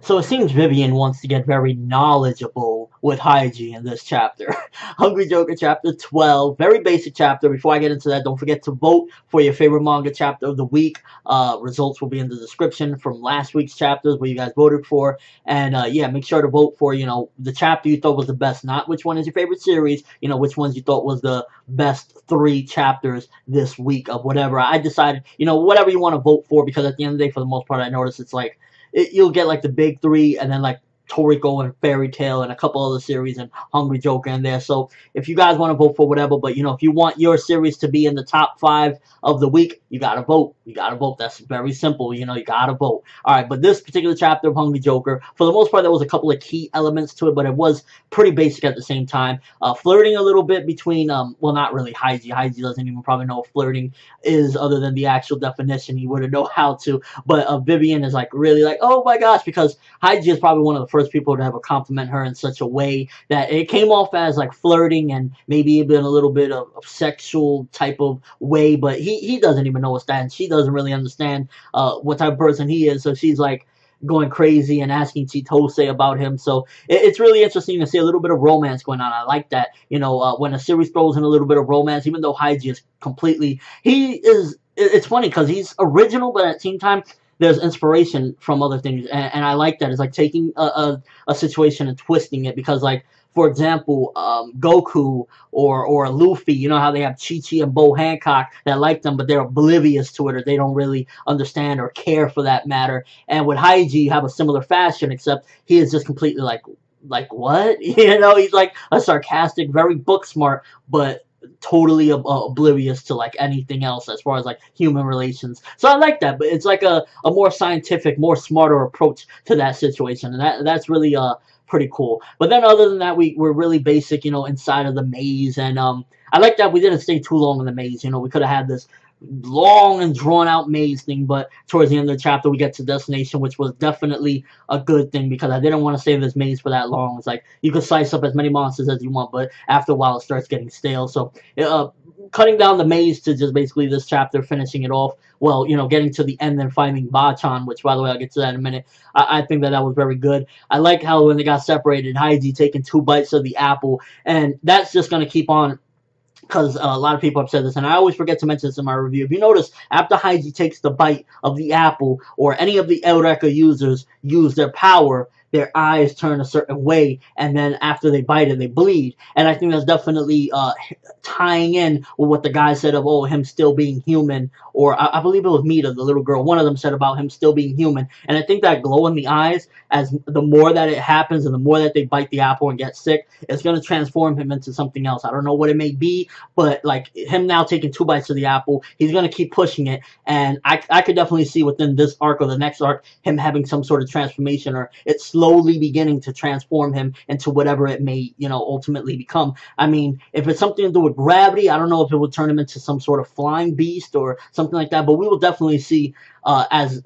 So it seems Vivian wants to get very knowledgeable with Hygie in this chapter. Hungry Joker chapter 12, very basic chapter. Before I get into that, don't forget to vote for your favorite manga chapter of the week. Results will be in the description from last week's chapters where you guys voted for. And yeah, make sure to vote for, the chapter you thought was the best, not which one is your favorite series, which ones you thought was the best 3 chapters this week of whatever. I decided, whatever you want to vote for, because at the end of the day, for the most part, I noticed it's like, you'll get like the big 3 and then like Toriko and Fairy Tail and a couple other series and Hungry Joker in there. So if you guys want to vote for whatever, but if you want your series to be in the top 5 of the week, you gotta vote. You gotta vote. That's very simple. You gotta vote. Alright, but this particular chapter of Hungry Joker, for the most part, there was a couple of key elements to it, but it was pretty basic at the same time. Flirting a little bit between, well, not really Hygie. Hygie doesn't even probably know what flirting is other than the actual definition. He wouldn't know how to. But Vivian is like really like, oh my gosh, because Hygie is probably one of the first people to ever compliment her in such a way that it came off as like flirting and maybe even a little bit of sexual type of way, but he doesn't even know what's that, and she doesn't really understand what type of person he is, so she's like going crazy and asking Chitose about him. So it's really interesting to see a little bit of romance going on. I like that, when a series throws in a little bit of romance, even though Hygie is completely, it's funny because he's original, but at the same time there's inspiration from other things, and I like that. It's like taking a situation and twisting it, because like, for example, Goku or Luffy, you know how they have Chi-Chi and Bo Hancock that like them, but they're oblivious to it, or they don't really understand or care for that matter. And with Hygie, you have a similar fashion, except he is just completely like what? He's like a sarcastic, very book smart, but totally oblivious to like anything else as far as like human relations. So I like that, but it's like a more scientific, more smarter approach to that situation, and that's really pretty cool. But then other than that, we're really basic, inside of the maze, and I like that we didn't stay too long in the maze. We could have had this long and drawn out maze thing, but towards the end of the chapter we get to destination, which was definitely a good thing, because I didn't want to stay in this maze for that long. It's like you could slice up as many monsters as you want, but after a while it starts getting stale. So cutting down the maze to just basically this chapter, finishing it off, well, getting to the end and finding Bachan, which, by the way, I'll get to that in a minute. I think that was very good. I like how when they got separated, Hygie taking 2 bites of the apple, and that's just going to keep on, because a lot of people have said this, and I always forget to mention this in my review. If you notice, after Hygie takes the bite of the apple, or any of the Eureka users use their power, their eyes turn a certain way, and then after they bite it, they bleed. And I think that's definitely tying in with what the guy said of, him still being human, or I believe it was Mita, the little girl, one of them said about him still being human. And I think that glow in the eyes, as the more that it happens and the more that they bite the apple and get sick, it's going to transform him into something else. I don't know what it may be, but like him now taking 2 bites of the apple, he's going to keep pushing it, and I could definitely see within this arc or the next arc him having some sort of transformation, or it's slowly beginning to transform him into whatever it may, ultimately become. I mean, if it's something to do with gravity, I don't know if it would turn him into some sort of flying beast or something like that, but we will definitely see as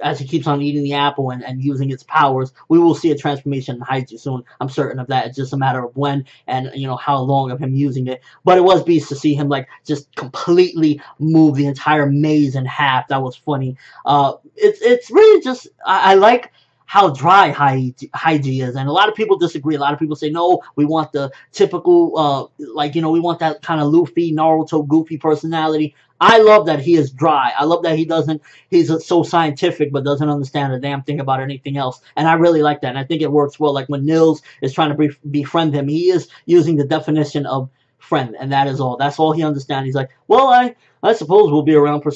as he keeps on eating the apple and using its powers, we will see a transformation in Hygie soon. I'm certain of that. It's just a matter of when and how long of him using it. But it was beast to see him like just completely move the entire maze in half. That was funny. It's really just I like how dry Hygie is, and a lot of people disagree. A lot of people say, no, we want the typical, we want that kind of Luffy, Naruto, goofy personality. I love that he is dry. I love that he's so scientific but doesn't understand a damn thing about anything else. And I really like that, and I think it works well. Like when Nils is trying to befriend him, he is using the definition of friend, and that is all. That's all he understands. He's like, well, I suppose we'll be around for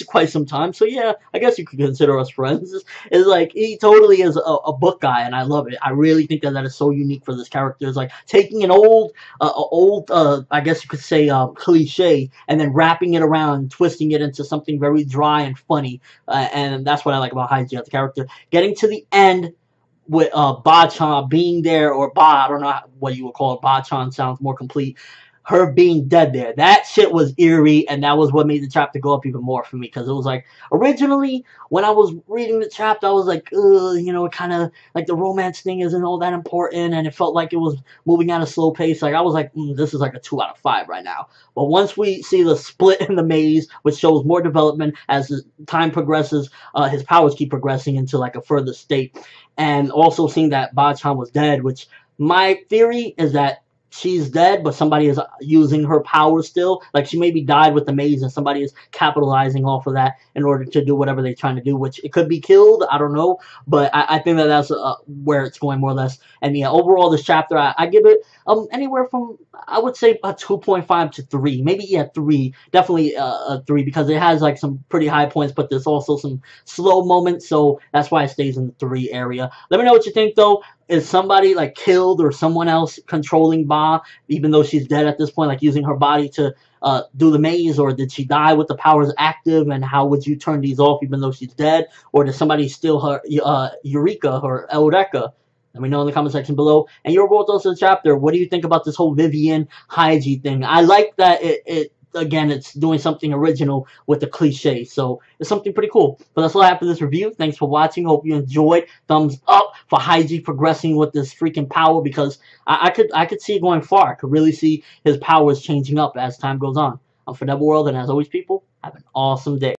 quite some time, so yeah, I guess you could consider us friends. It's like, he totally is a book guy, and I love it. I really think that is so unique for this character. It's like taking an old, I guess you could say, cliche, and then wrapping it around and twisting it into something very dry and funny, and that's what I like about Hygie as a character. Getting to the end with Bachan being there, or I don't know what you would call it. Bachan sounds more complete. her being dead there. That shit was eerie, and that was what made the chapter go up even more for me, because it was like, originally, when I was reading the chapter, I was like, you know, it kind of, like, the romance thing isn't all that important, and it felt like it was moving at a slow pace. Like, I was like, this is like a 2 out of 5 right now. But once we see the split in the maze, which shows more development as the time progresses, his powers keep progressing into, like, a further state, and also seeing that Ba-chan was dead, which, my theory is that she's dead, but somebody is using her power still. Like, she maybe died with the maze, and somebody is capitalizing off of that in order to do whatever they're trying to do, which it could be killed, I don't know, but I think that that's where it's going, more or less. And yeah, overall, this chapter, I give it anywhere from, I would say, a 2.5 to 3, maybe, yeah, 3, definitely a 3, because it has, like, some pretty high points, but there's also some slow moments, so that's why it stays in the 3 area. Let me know what you think, though. Is somebody, like, killed, or someone else controlling Ba, even though she's dead at this point, like, using her body to do the maze, or did she die with the powers active, and how would you turn these off even though she's dead, or did somebody steal her Eureka, or Eureka? Let me know in the comment section below. And your overall thoughts on the chapter. What do you think about this whole Vivian Haiji thing? I like that again, it's doing something original with the cliche, so it's something pretty cool. But that's all I have for this review. Thanks for watching. Hope you enjoyed. Thumbs up for Haiji progressing with this freaking power, because I could see it going far. I could really see his powers changing up as time goes on. I'm ForneverWorld, and as always, people, have an awesome day.